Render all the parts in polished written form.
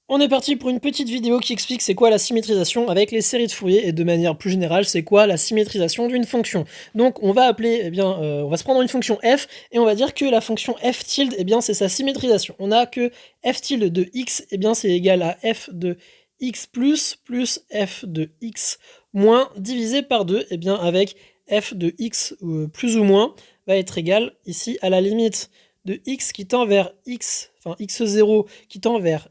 On est parti pour une petite vidéo qui explique c'est quoi la symétrisation avec les séries de Fourier et de manière plus générale c'est quoi la symétrisation d'une fonction. Donc on va appeler, on va se prendre une fonction f et on va dire que la fonction f tilde, c'est sa symétrisation. On a que f tilde de x, c'est égal à f de x plus f de x moins divisé par 2, avec f de x plus ou moins va être égal ici à la limite de x qui tend vers x, enfin x0 qui tend vers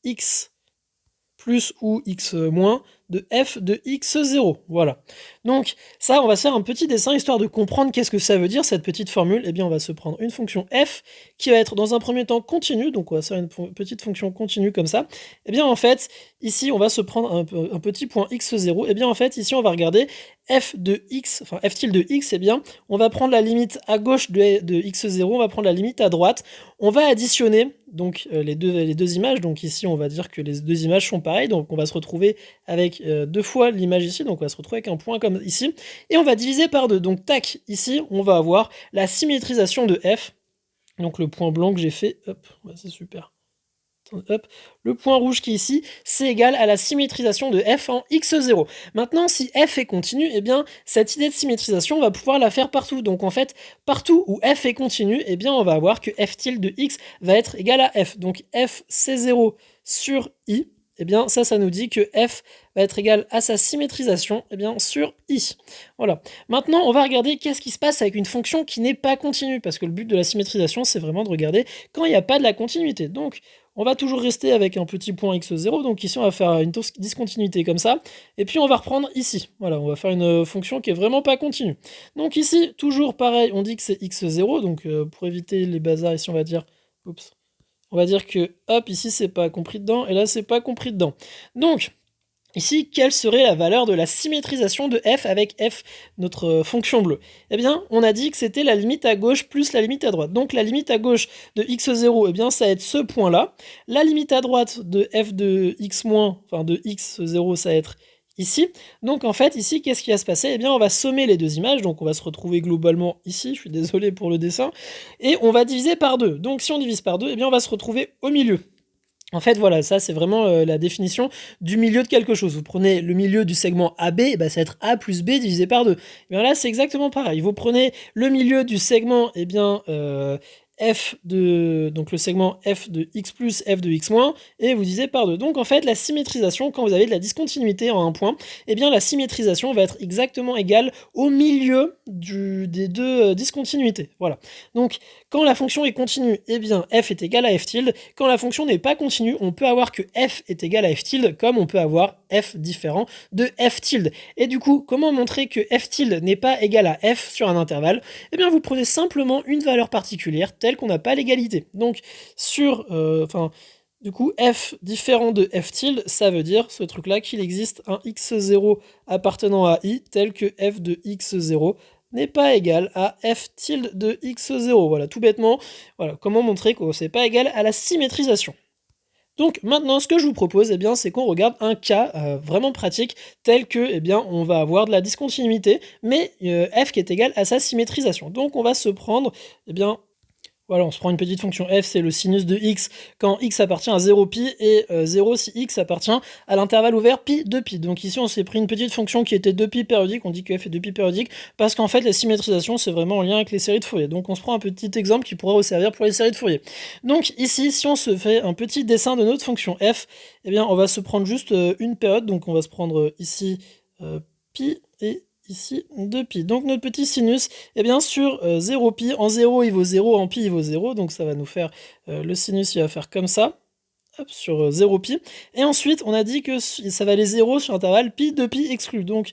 x plus ou x moins de f de x0. Voilà. Donc ça, on va se faire un petit dessin histoire de comprendre qu'est-ce que ça veut dire cette petite formule. On va se prendre une fonction f qui va être dans un premier temps continue. Donc on va se faire une petite fonction continue comme ça. En fait, ici, on va se prendre un petit point x0. En fait, ici, on va regarder f de x, enfin f tilde de x, on va prendre la limite à gauche de x0, on va prendre la limite à droite, on va additionner donc les deux images, donc ici on va dire que les deux images sont pareilles, donc on va se retrouver avec deux fois l'image ici, donc on va se retrouver avec un point comme ici, et on va diviser par 2, donc tac, ici on va avoir la symétrisation de f, donc le point blanc que j'ai fait, hop, ouais, c'est super. Hop, le point rouge qui est ici, c'est égal à la symétrisation de f en x0. Maintenant, si f est continu, cette idée de symétrisation, on va pouvoir la faire partout. Donc en fait, partout où f est continu, on va avoir que f tilde de x va être égal à f. Donc f c0 sur i, ça nous dit que f va être égal à sa symétrisation sur i. Voilà. Maintenant, on va regarder qu'est-ce qui se passe avec une fonction qui n'est pas continue, parce que le but de la symétrisation, c'est vraiment de regarder quand il n'y a pas de la continuité. Donc, on va toujours rester avec un petit point x0, donc ici on va faire une discontinuité comme ça, et puis on va reprendre ici. Voilà, on va faire une fonction qui est vraiment pas continue. Donc ici, toujours pareil, on dit que c'est x0, donc pour éviter les bazars, ici on va dire, oups, on va dire que, hop, ici c'est pas compris dedans, et là c'est pas compris dedans. Donc, ici, quelle serait la valeur de la symétrisation de f avec f, notre fonction bleue? On a dit que c'était la limite à gauche plus la limite à droite. Donc la limite à gauche de x0, ça va être ce point-là. La limite à droite de f de x-, enfin de x0, ça va être ici. Donc en fait, ici, qu'est-ce qui va se passer? On va sommer les deux images, donc on va se retrouver globalement ici, je suis désolé pour le dessin, et on va diviser par 2. Donc si on divise par 2, on va se retrouver au milieu. En fait, voilà, ça c'est vraiment la définition du milieu de quelque chose. Vous prenez le milieu du segment AB, ça va être A plus B divisé par 2. Là, c'est exactement pareil. Vous prenez le milieu du segment, f de, donc le segment f de x plus f de x moins, et vous divisez par 2. Donc en fait, la symétrisation, quand vous avez de la discontinuité en un point, la symétrisation va être exactement égale au milieu des deux discontinuités. Voilà. Donc, quand la fonction est continue, f est égal à f tilde. Quand la fonction n'est pas continue, on peut avoir que f est égal à f tilde, comme on peut avoir f différent de f tilde. Et du coup, comment montrer que f tilde n'est pas égal à f sur un intervalle? Vous prenez simplement une valeur particulière telle qu'on n'a pas l'égalité. Donc, du coup, f différent de f tilde, ça veut dire, ce truc-là, qu'il existe un x0 appartenant à i tel que f de x0 n'est pas égal à f tilde de x0. Voilà, tout bêtement, voilà, comment montrer que c'est pas égal à la symétrisation. Donc maintenant, ce que je vous propose, c'est qu'on regarde un cas vraiment pratique, tel que, on va avoir de la discontinuité, mais f qui est égal à sa symétrisation. Donc on va se prendre, voilà, on se prend une petite fonction f, c'est le sinus de x quand x appartient à 0pi, et 0 si x appartient à l'intervalle ouvert pi de pi. Donc ici, on s'est pris une petite fonction qui était 2pi périodique, on dit que f est 2pi périodique, parce qu'en fait, la symétrisation, c'est vraiment en lien avec les séries de Fourier. Donc on se prend un petit exemple qui pourra vous servir pour les séries de Fourier. Donc ici, si on se fait un petit dessin de notre fonction f, on va se prendre juste une période, donc on va se prendre ici pi, et ici 2pi. Donc notre petit sinus, sur 0pi, en 0 il vaut 0, en pi il vaut 0, donc ça va nous faire, le sinus il va faire comme ça, hop, sur 0pi. Et ensuite on a dit que ça valait 0 sur l'intervalle pi, 2pi exclu, donc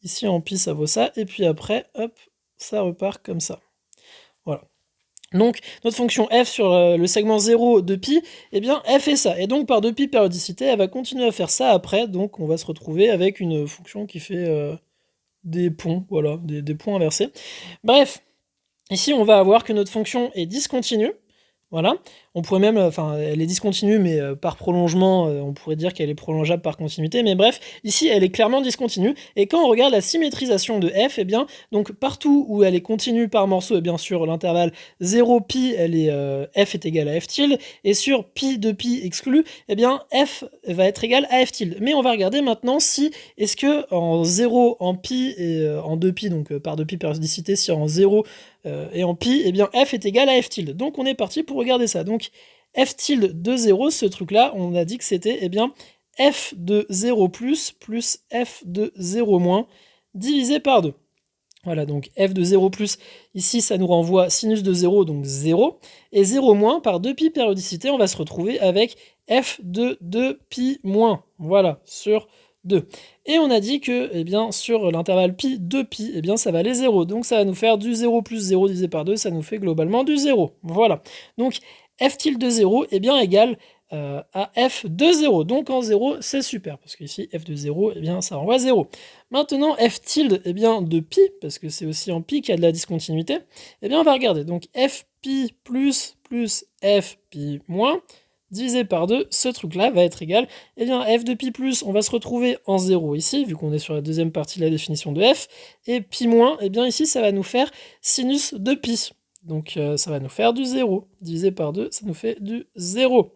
ici en pi ça vaut ça, et puis après, hop, ça repart comme ça. Voilà. Donc notre fonction f sur le segment 0 de pi, elle fait ça. Et donc par 2pi périodicité, elle va continuer à faire ça après, donc on va se retrouver avec une fonction qui fait des ponts, voilà, des ponts inversés. Bref, ici on va avoir que notre fonction est discontinue, voilà. On pourrait même, enfin, elle est discontinue, mais par prolongement, on pourrait dire qu'elle est prolongeable par continuité, mais bref, ici, elle est clairement discontinue, et quand on regarde la symétrisation de f, eh bien, donc partout où elle est continue par morceau, et bien sûr l'intervalle 0 pi, f est égal à f tilde, et sur pi de pi exclu, eh bien, f va être égal à f tilde. Mais on va regarder maintenant si, est-ce que en 0, en pi et en 2pi, donc par 2pi périodicité, si en 0 et en pi, eh bien f est égal à f tilde. Donc on est parti pour regarder ça. Donc f tilde de 0, ce truc-là, on a dit que c'était eh bien f de 0 plus f de 0 moins divisé par 2. Voilà, donc f de 0 plus, ici ça nous renvoie sinus de 0, donc 0, et 0 moins par 2pi périodicité, on va se retrouver avec f de 2pi moins, voilà, sur 2. Et on a dit que, eh bien, sur l'intervalle pi, 2pi, eh bien, ça valait 0. Donc ça va nous faire du 0 plus 0 divisé par 2, ça nous fait globalement du 0. Voilà. Donc f tilde de 0 est bien égal à f de 0. Donc en 0, c'est super, parce qu'ici, f de 0, eh bien, ça renvoie 0. Maintenant, f tilde eh bien, de pi, parce que c'est aussi en pi qu'il y a de la discontinuité, eh bien, on va regarder. Donc f pi plus f pi moins, divisé par 2, ce truc-là va être égal, eh bien, f de pi plus, on va se retrouver en 0 ici, vu qu'on est sur la deuxième partie de la définition de f, et pi moins, eh bien, ici, ça va nous faire sinus de pi. Donc, ça va nous faire du 0. Divisé par 2, ça nous fait du 0.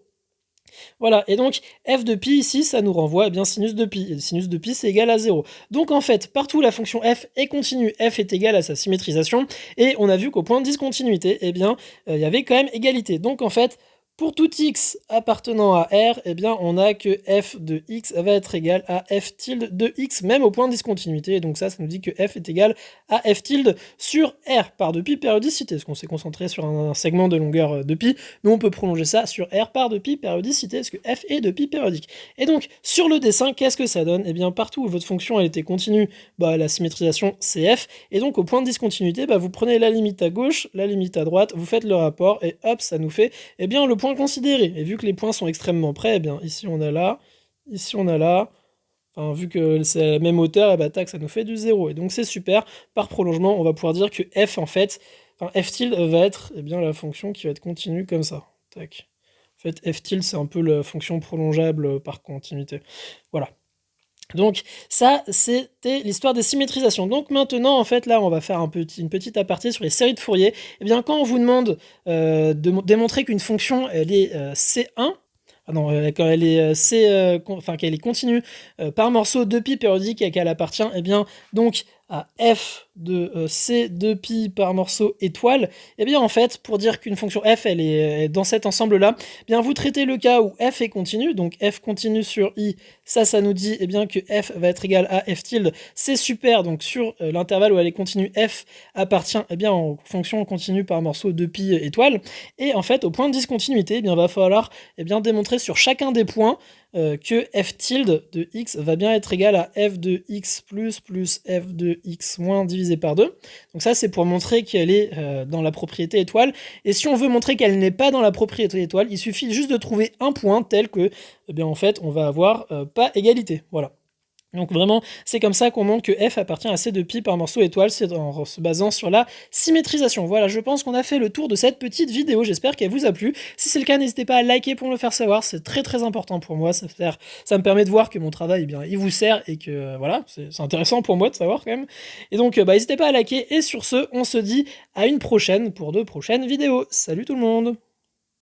Voilà, et donc f de pi ici, ça nous renvoie eh bien sinus de pi, et sinus de pi c'est égal à 0. Donc en fait, partout la fonction f est continue, f est égal à sa symétrisation, et on a vu qu'au point de discontinuité, eh bien, il y avait quand même égalité. Donc en fait, pour tout x appartenant à R, eh bien, on a que f de x va être égal à f tilde de x, même au point de discontinuité. Et donc ça nous dit que f est égal à f tilde sur R par de pi périodicité, parce qu'on s'est concentré sur un segment de longueur de pi, mais on peut prolonger ça sur R par de pi périodicité, parce que f est de pi périodique. Et donc, sur le dessin, qu'est-ce que ça donne? Eh bien, partout où votre fonction elle était continue, bah, la symétrisation c'est f, et donc au point de discontinuité, bah, vous prenez la limite à gauche, la limite à droite, vous faites le rapport, et hop, ça nous fait eh bien, le point considéré. Et vu que les points sont extrêmement près, eh bien, ici on a là, ici on a là, enfin, vu que c'est à la même hauteur, eh ben, tac, ça nous fait du 0. Et donc c'est super. Par prolongement, on va pouvoir dire que f, en fait, enfin, f tilde va être eh bien, la fonction qui va être continue comme ça. Tac. En fait, f tilde, c'est un peu la fonction prolongeable par continuité. Voilà. Donc ça, c'était l'histoire des symétrisations. Donc maintenant, en fait, là, on va faire une petite aparté sur les séries de Fourier. Eh bien, quand on vous demande de démontrer qu'une fonction, elle est C1, quand elle est qu'elle est continue par morceau de pi périodique et qu'elle appartient, eh bien, donc à f de c de pi par morceau étoile, eh bien en fait, pour dire qu'une fonction f elle est dans cet ensemble-là, eh bien vous traitez le cas où f est continu, donc f continue sur i, ça nous dit eh bien que f va être égal à f tilde, c'est super, donc sur l'intervalle où elle est continue, f appartient eh bien en fonction continue par morceau de pi étoile, et en fait au point de discontinuité, eh bien va falloir eh bien démontrer sur chacun des points que f tilde de x va bien être égal à f de x plus f de x moins divisé par 2. Donc ça, c'est pour montrer qu'elle est dans la propriété étoile. Et si on veut montrer qu'elle n'est pas dans la propriété étoile, il suffit juste de trouver un point tel que, eh bien, en fait, on va avoir pas égalité. Voilà. Donc vraiment, c'est comme ça qu'on montre que f appartient à c de pi par morceau étoile, c'est en se basant sur la symétrisation. Voilà, je pense qu'on a fait le tour de cette petite vidéo, j'espère qu'elle vous a plu. Si c'est le cas, n'hésitez pas à liker pour me le faire savoir, c'est très très important pour moi, ça me permet de voir que mon travail, eh bien, il vous sert et que voilà, c'est intéressant pour moi de savoir quand même. Et donc, n'hésitez pas à liker, et sur ce, on se dit à une prochaine pour de prochaines vidéos. Salut tout le monde!